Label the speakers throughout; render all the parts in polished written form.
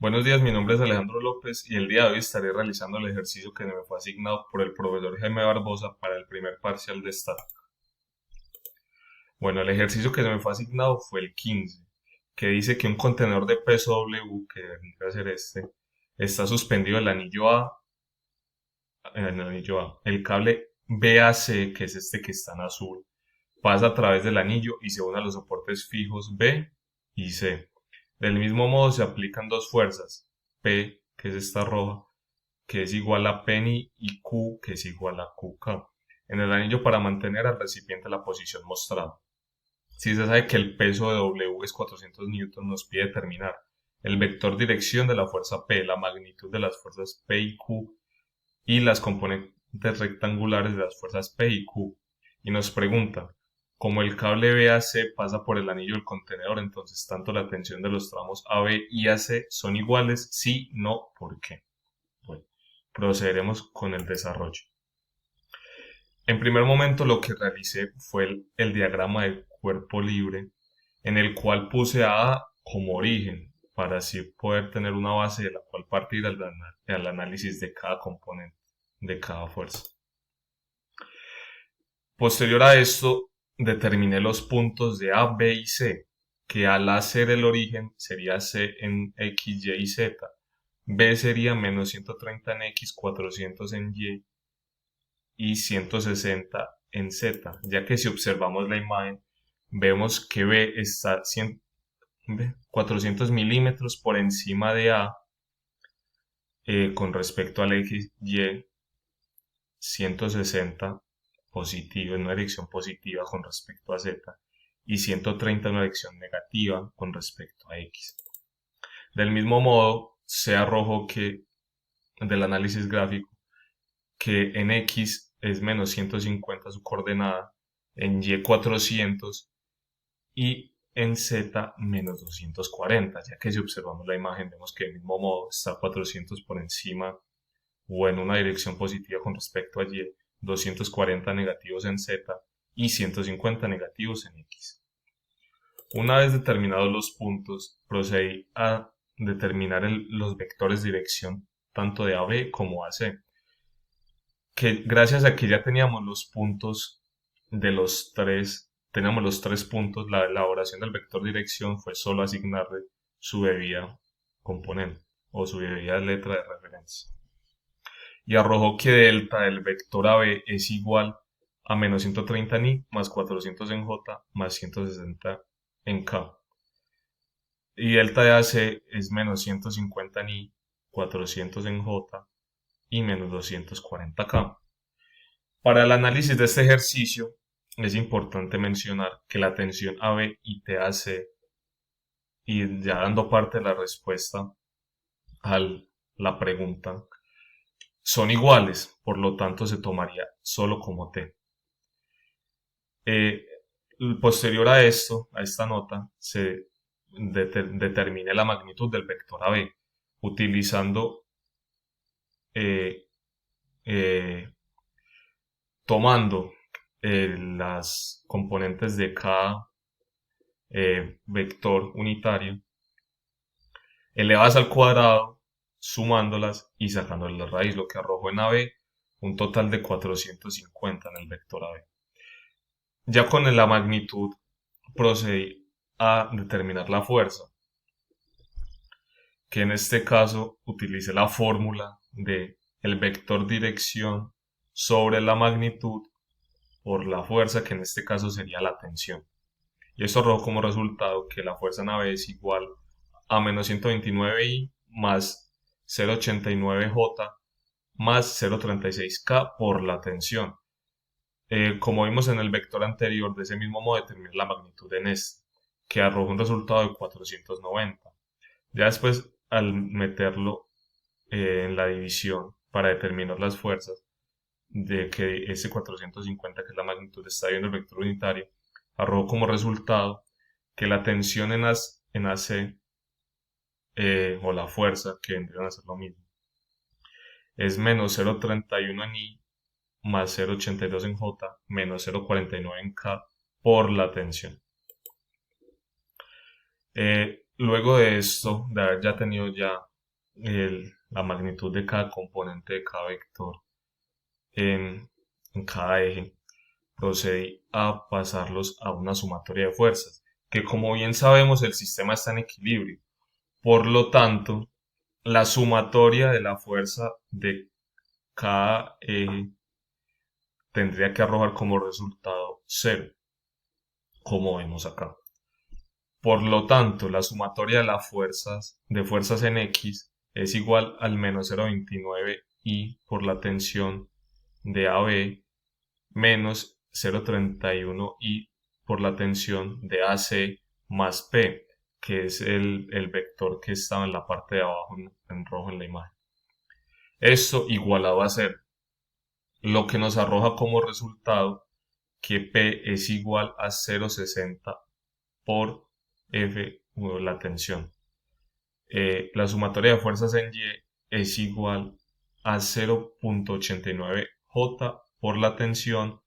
Speaker 1: Buenos días, mi nombre es Alejandro López y el día de hoy estaré realizando el ejercicio que me fue asignado por el profesor Jaime Barbosa para el primer parcial de estática. Bueno, el ejercicio que se me fue asignado fue el 15, que dice que un contenedor de peso W, que vendría a ser está suspendido en el anillo A. El cable BAC, que es este que está en azul, pasa a través del anillo y se une a los soportes fijos B y C. Del mismo modo se aplican dos fuerzas, P, que es esta roja, que es igual a Penny, y Q, que es igual a QK, en el anillo para mantener al recipiente en la posición mostrada. Si se sabe que el peso de W es 400 newton, nos pide determinar el vector dirección de la fuerza P, la magnitud de las fuerzas P y Q y las componentes rectangulares de las fuerzas P y Q. Y nos pregunta, como el cable BAC pasa por el anillo del contenedor, entonces tanto la tensión de los tramos AB y AC son iguales, sí, no, ¿por qué? Bueno, procederemos con el desarrollo. En primer momento lo que realicé fue el diagrama del cuerpo libre, en el cual puse a A como origen, para así poder tener una base de la cual partir al análisis de cada componente, de cada fuerza. Posterior a esto, determiné los puntos de A, B y C, que al A ser el origen sería C en X, Y y Z, B sería menos 130 en X, 400 en y 160 en Z, ya que si observamos la imagen, vemos que B está 400 milímetros por encima de A con respecto al X, Y, 160 positivo en una dirección positiva con respecto a Z y 130 en una dirección negativa con respecto a X. Del mismo modo, se arrojó que del análisis gráfico que en X es menos 150 su coordenada, en Y 400 y en Z menos 240, ya que si observamos la imagen vemos que del mismo modo está 400 por encima o en una dirección positiva con respecto a Y, 240 negativos en Z y 150 negativos en X. Una vez determinados los puntos, procedí a determinar los vectores de dirección tanto de AB como AC, que gracias a que ya teníamos los puntos de teníamos los tres puntos, la elaboración del vector dirección fue solo asignarle su debida componente o su debida letra de referencia. Y arrojó que delta del vector AB es igual a menos 130 en I más 400 en J más 160 en K. Y delta de AC es menos 150 en I, 400 en J y menos 240K. Para el análisis de este ejercicio es importante mencionar que la tensión AB y TAC, y ya dando parte de la respuesta a la pregunta, son iguales, por lo tanto se tomaría solo como T. Eh, Posterior a esto, a esta nota, se determina la magnitud del vector AB utilizando eh, eh, tomando las componentes de cada vector unitario, elevadas al cuadrado, sumándolas y sacándoles la raíz, lo que arrojó en AB un total de 450 en el vector AB. Ya con la magnitud procedí a determinar la fuerza, que en este caso utilicé la fórmula de el vector dirección sobre la magnitud por la fuerza, que en este caso sería la tensión. Y esto arrojó como resultado que la fuerza en AB es igual a menos 129I más 0,89J más 0,36K por la tensión. Como vimos en el vector anterior, de ese mismo modo determinar la magnitud en este, que arrojó un resultado de 490. Ya después, al meterlo en la división para determinar las fuerzas, de que ese 450, que es la magnitud, está viendo el vector unitario, arrojó como resultado que la tensión en AC, o la fuerza, que vendrían a ser lo mismo, es menos 0,31 en I más 0,82 en J menos 0,49 en K por la tensión. Luego de esto, de haber ya tenido ya la magnitud de cada componente de cada vector en, en cada eje, procedí a pasarlos a una sumatoria de fuerzas, que como bien sabemos el sistema está en equilibrio. Por lo tanto, la sumatoria de la fuerza de cada eje tendría que arrojar como resultado 0, como vemos acá. Por lo tanto, la sumatoria de fuerzas en X es igual al menos 0,29 I por la tensión de AB menos 0,31 I por la tensión de AC más P, que es el vector que estaba en la parte de abajo en rojo en la imagen. Esto igualado a 0, lo que nos arroja como resultado que P es igual a 0,60 por F, la tensión. La sumatoria de fuerzas en Y es igual a 0,89 J por la tensión,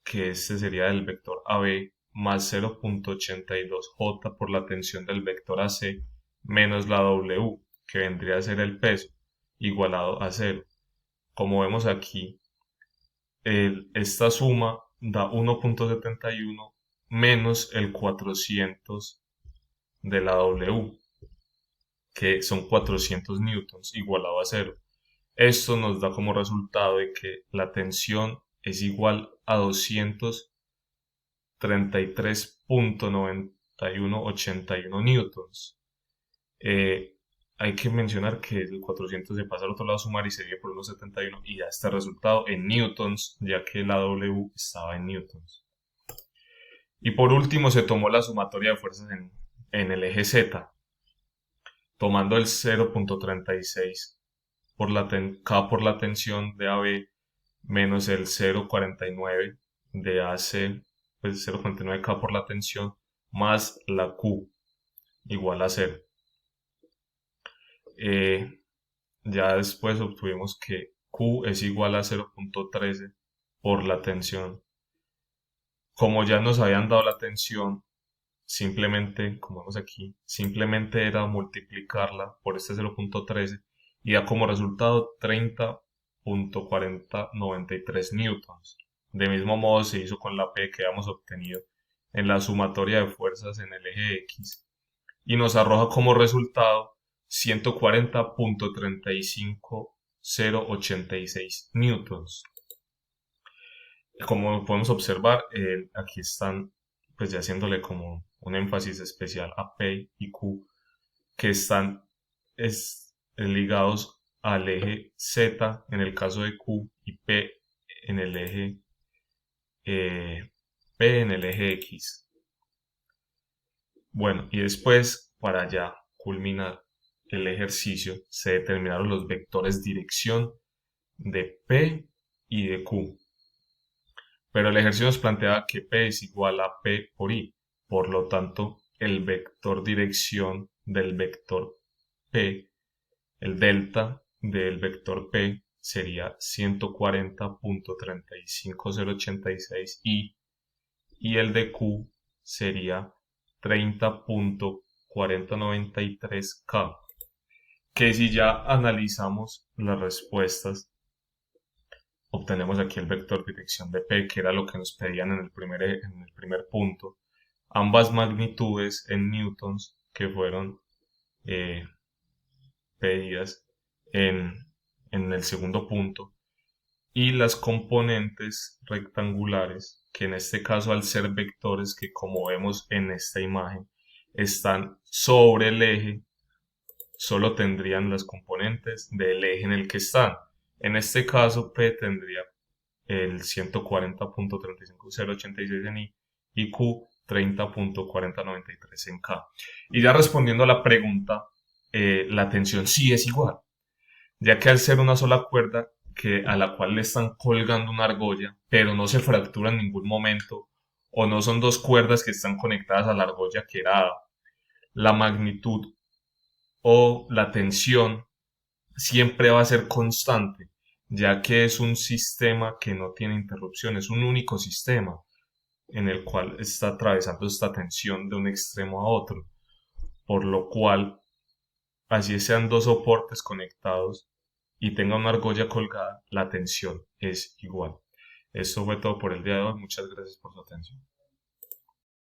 Speaker 1: que este sería el vector AB, más 0,82 J por la tensión del vector AC, menos la W, que vendría a ser el peso, igualado a 0. Como vemos aquí, esta suma da 1,71 menos el 400 de la W, que son 400 newtons, igualado a 0. Esto nos da como resultado de que la tensión es igual a 233.9181 newtons. Hay que mencionar que el 400 se pasa al otro lado a sumar y se divide por 1,71 y da este resultado en newtons, ya que la W estaba en newtons. Y por último se tomó la sumatoria de fuerzas en el eje Z, tomando el 0,36 K por la tensión de AB menos el 0,49 de AC, pues 0,49 K por la tensión, más la Q, igual a 0. Ya después obtuvimos que Q es igual a 0,13 por la tensión. Como ya nos habían dado la tensión, simplemente, como vemos aquí, simplemente era multiplicarla por este 0,13 y da como resultado 30.4093 newtons. De mismo modo se hizo con la P que habíamos obtenido en la sumatoria de fuerzas en el eje X y nos arroja como resultado 140.35086 newtons. Como podemos observar, aquí están pues ya haciéndole como un énfasis especial a P y Q, que están ligados al eje Z en el caso de Q y P en el eje X. Bueno, y después, para ya culminar el ejercicio, se determinaron los vectores dirección de P y de Q. Pero el ejercicio nos planteaba que P es igual a P por I. Por lo tanto, el vector dirección del vector P, el delta del vector P, sería 140.35086 I y el de Q sería 30.4093 K. Que si ya analizamos las respuestas, obtenemos aquí el vector dirección de P, que era lo que nos pedían en el primer punto. Ambas magnitudes en newtons que fueron pedidas en el segundo punto. Y las componentes rectangulares, que en este caso al ser vectores que como vemos en esta imagen están sobre el eje, solo tendrían las componentes del eje en el que están. En este caso P tendría el 140.35086 en I y Q 30.4093 en K. Y ya respondiendo a la pregunta, la tensión sí es igual, ya que al ser una sola cuerda a la cual le están colgando una argolla, pero no se fractura en ningún momento, o no son dos cuerdas que están conectadas a la argolla quebrada, la magnitud o la tensión siempre va a ser constante, ya que es un sistema que no tiene interrupción, es un único sistema en el cual está atravesando esta tensión de un extremo a otro, por lo cual así sean dos soportes conectados y tenga una argolla colgada, la tensión es igual. Esto fue todo por el día de hoy. Muchas gracias por su atención.